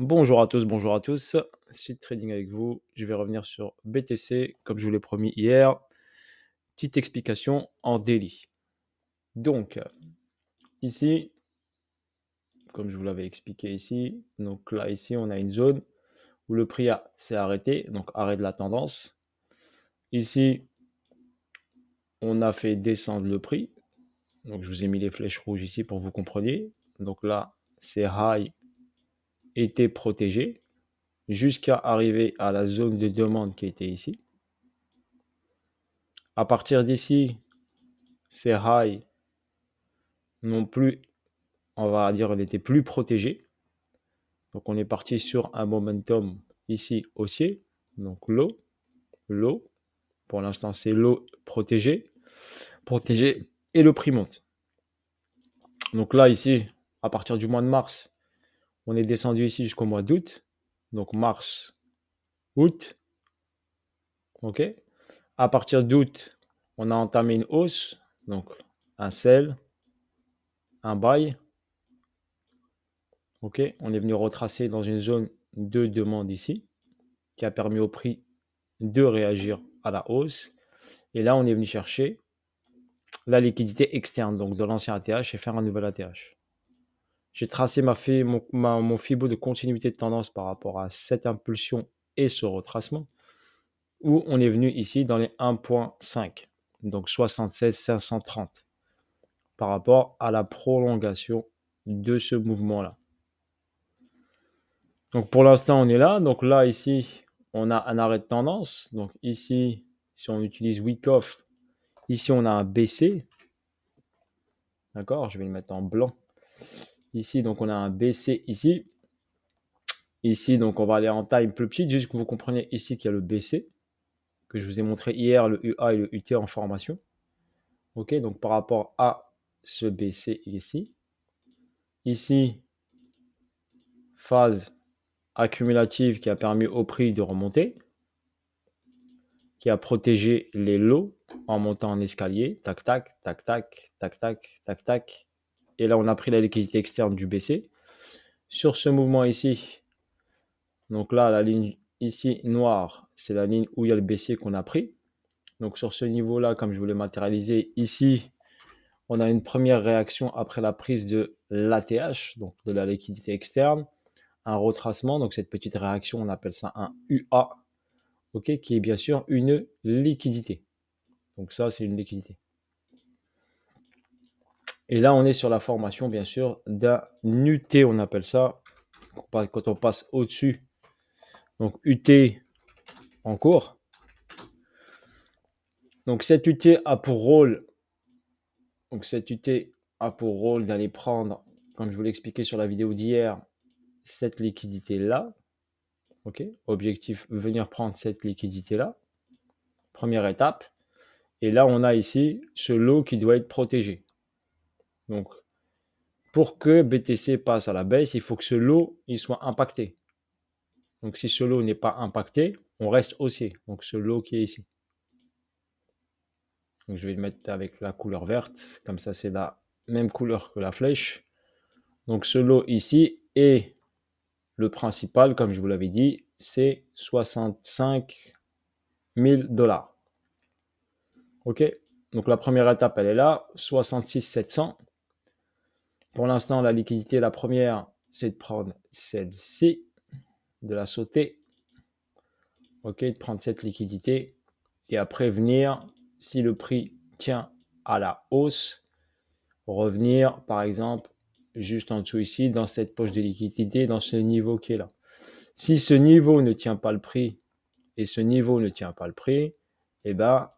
Bonjour à tous, Sweet Trading avec vous. Je vais revenir sur BTC, comme je vous l'ai promis hier. Petite explication en daily. Donc, ici, comme je vous l'avais expliqué ici, donc là, ici, on a une zone où le prix s'est arrêté, donc arrêt de la tendance. Ici, on a fait descendre le prix. Donc, je vous ai mis les flèches rouges ici pour que vous compreniez. Donc là, ces high étaient protégés jusqu'à arriver à la zone de demande qui était ici. À partir d'ici, ces high non plus, on va dire, n'était plus protégé. Donc, on est parti sur un momentum ici haussier. Donc, l'eau. Pour l'instant, c'est l'eau protégée. Et le prix monte. Donc là, ici, à partir du mois de mars, on est descendu ici jusqu'au mois d'août. Donc, mars, août. OK. À partir d'août, on a entamé une hausse. Donc, un sell, un buy. OK. On est venu retracer dans une zone de demande ici, qui a permis au prix de réagir à la hausse. Et là, on est venu chercher la liquidité externe, donc de l'ancien ATH, et faire un nouvel ATH. J'ai tracé mon Fibo de continuité de tendance par rapport à cette impulsion et ce retracement, où on est venu ici dans les 1.5, donc 76 530, par rapport à la prolongation de ce mouvement-là. Donc pour l'instant, on est là. Donc là, ici, on a un arrêt de tendance. Donc ici, si on utilise Week Off, ici, on a un BC. D'accord, je vais le mettre en blanc. Ici, donc on a un BC ici. Ici, donc on va aller en taille plus petite, juste que vous compreniez ici qu'il y a le BC, que je vous ai montré hier, le UA et le UT en formation. Ok, donc par rapport à ce BC ici. Ici, phase accumulative qui a permis au prix de remonter, qui a protégé les lots en montant en escalier. Tac, tac, tac, tac, tac, tac, tac, tac. Et là, on a pris la liquidité externe du BC. Sur ce mouvement ici, donc là, la ligne ici noire, c'est la ligne où il y a le baissier qu'on a pris. Donc sur ce niveau-là, comme je voulais matérialiser ici, on a une première réaction après la prise de l'ATH, donc de la liquidité externe, un retracement. Donc cette petite réaction, on appelle ça un UA, ok, qui est bien sûr une liquidité. Donc ça, c'est une liquidité. Et là, on est sur la formation, bien sûr, d'un UT, on appelle ça, quand on passe au-dessus. Donc UT en cours. Donc cet UT a pour rôle, d'aller prendre, comme je vous l'ai expliqué sur la vidéo d'hier, cette liquidité-là. Ok, objectif, venir prendre cette liquidité-là. Première étape. Et là, on a ici ce lot qui doit être protégé. Donc, pour que BTC passe à la baisse, il faut que ce lot il soit impacté. Donc, si ce lot n'est pas impacté, on reste haussier. Donc, ce lot qui est ici. Donc, je vais le mettre avec la couleur verte. Comme ça, c'est la même couleur que la flèche. Donc, ce lot ici est le principal, comme je vous l'avais dit, c'est 65 000 $. Ok, donc la première étape, elle est là, 66 700. Pour l'instant, la liquidité, la première, c'est de prendre celle-ci, de la sauter. Ok, de prendre cette liquidité et après venir, si le prix tient à la hausse, revenir par exemple juste en dessous ici, dans cette poche de liquidité, dans ce niveau qui est là. Si ce niveau ne tient pas le prix et ce niveau ne tient pas le prix, eh ben,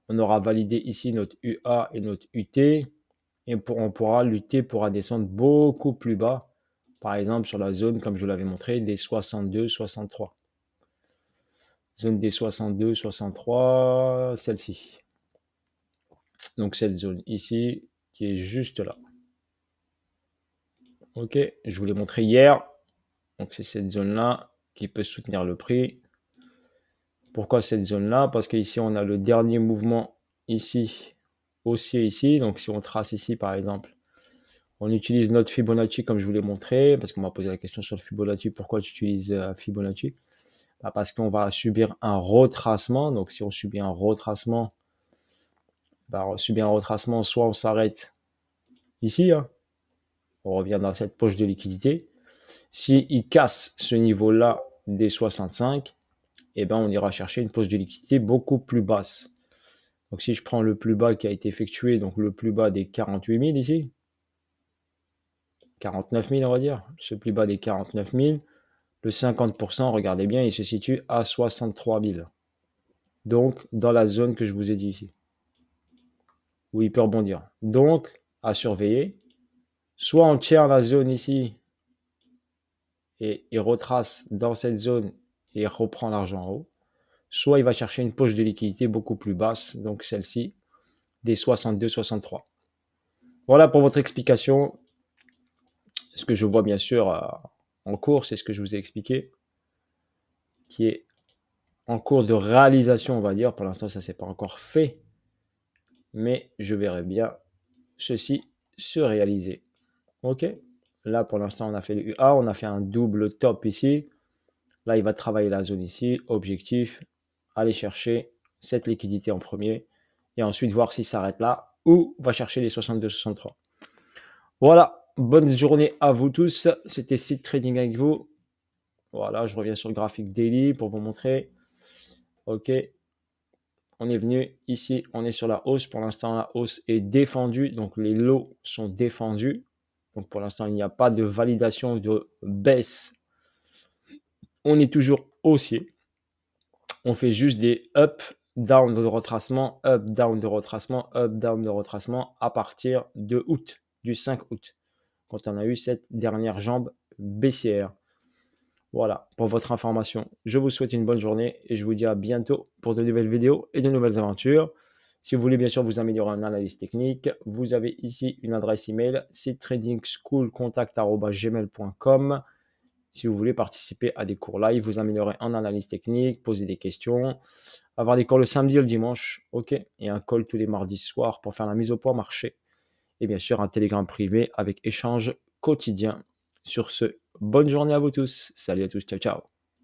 on aura validé ici notre UA et notre UT et on pourra lutter pour descendre beaucoup plus bas, par exemple sur la zone, comme je vous l'avais montré, des 62, 63. Zone des 62, 63, celle-ci. Donc cette zone ici, qui est juste là. Ok, je vous l'ai montré hier. Donc c'est cette zone-là qui peut soutenir le prix. Pourquoi cette zone-là? Parce qu'ici, on a le dernier mouvement ici, haussier ici. Donc si on trace ici, par exemple, On utilise notre Fibonacci comme je vous l'ai montré, parce qu'on m'a posé la question sur le Fibonacci, pourquoi tu utilises Fibonacci? Bah, parce qu'on va subir un retracement. Donc si on subit un retracement, bah, on subit un retracement, soit on s'arrête ici, hein, on revient dans cette poche de liquidité. S'il casse ce niveau-là des 65, eh ben, on ira chercher une poche de liquidité beaucoup plus basse. Donc si je prends le plus bas qui a été effectué, donc le plus bas des 48 000 ici, 49 000 on va dire, ce plus bas des 49 000, le 50%, regardez bien, il se situe à 63 000. Donc dans la zone que je vous ai dit ici, où il peut rebondir. Donc à surveiller, soit on tient la zone ici et il retrace dans cette zone et reprend l'argent en haut, soit il va chercher une poche de liquidité beaucoup plus basse, donc celle-ci, des 62-63. Voilà pour votre explication. Ce que je vois bien sûr en cours, c'est ce que je vous ai expliqué, qui est en cours de réalisation, on va dire. Pour l'instant, ça ne s'est pas encore fait, mais je verrai bien ceci se réaliser. Ok. Là, pour l'instant, on a fait le UA, on a fait un double top ici. Là, il va travailler la zone ici. Objectif, aller chercher cette liquidité en premier et ensuite voir s'il s'arrête là ou va chercher les 62-63. Voilà, bonne journée à vous tous. C'était Seed Trading avec vous. Voilà, je reviens sur le graphique daily pour vous montrer. Ok, on est venu ici, on est sur la hausse. Pour l'instant, la hausse est défendue, donc les lots sont défendus. Donc pour l'instant, il n'y a pas de validation de baisse. On est toujours haussier. On fait juste des up, down de retracement, up, down de retracement, up, down de retracement à partir de août, du 5 août, quand on a eu cette dernière jambe baissière. Voilà, pour votre information, je vous souhaite une bonne journée et je vous dis à bientôt pour de nouvelles vidéos et de nouvelles aventures. Si vous voulez bien sûr vous améliorer en analyse technique, vous avez ici une adresse email, seedtradingschoolcontact@gmail.com. Si vous voulez participer à des cours live, vous améliorer en analyse technique, poser des questions, avoir des cours le samedi et le dimanche, ok, et un call tous les mardis soirs pour faire la mise au point marché. Et bien sûr un Telegram privé avec échange quotidien. Sur ce, bonne journée à vous tous. Salut à tous, ciao ciao.